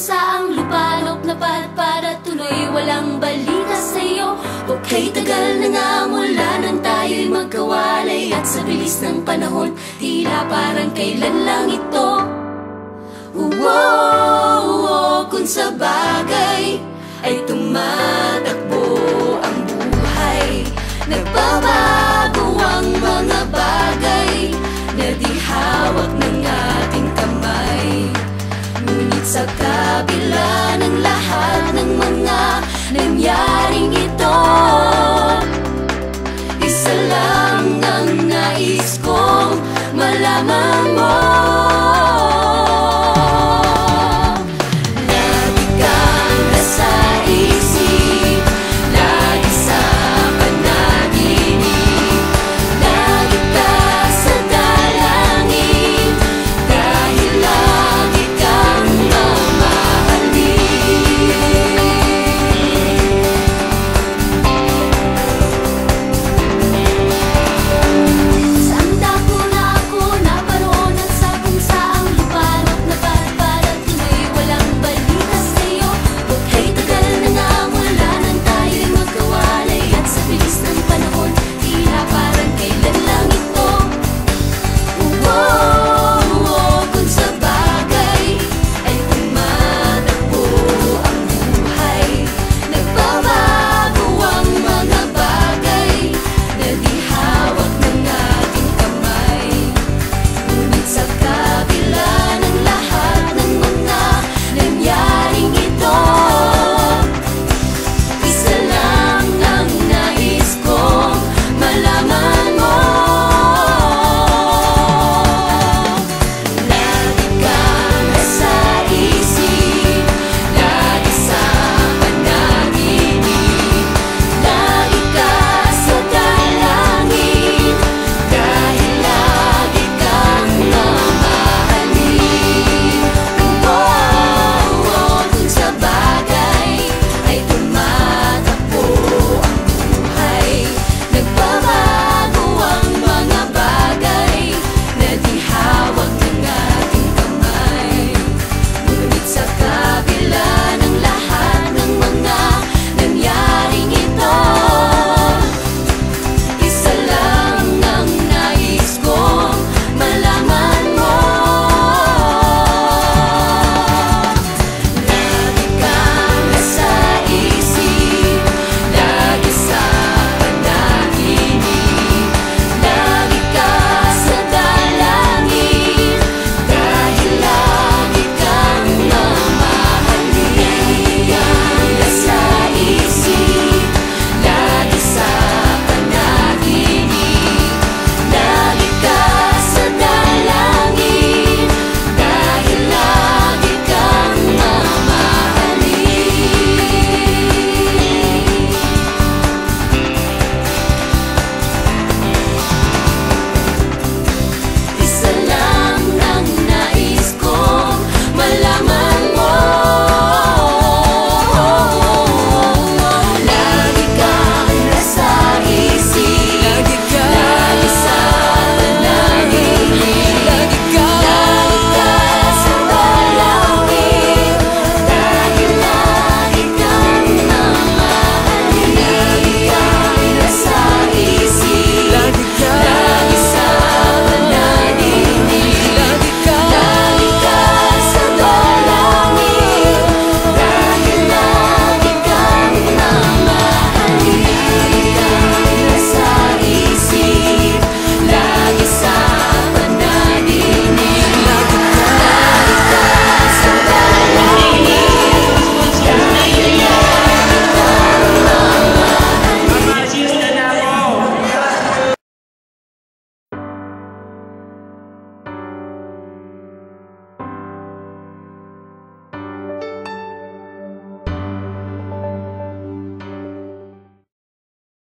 saang lupalop na para tuloy walang balita sa'yo. Okay, tagal na nga mula nang tayo'y magkawalay, at sa bilis ng panahon, tila parang kailan lang ito. Kung sa bagay ay tumatakbo ang buhay, nagbabago ang mga bagay na di hawak ng ating kamay. Ngunit sa kabila ng lahat ng mga nangyaring ito, isa lang ang nais kong malaman mo.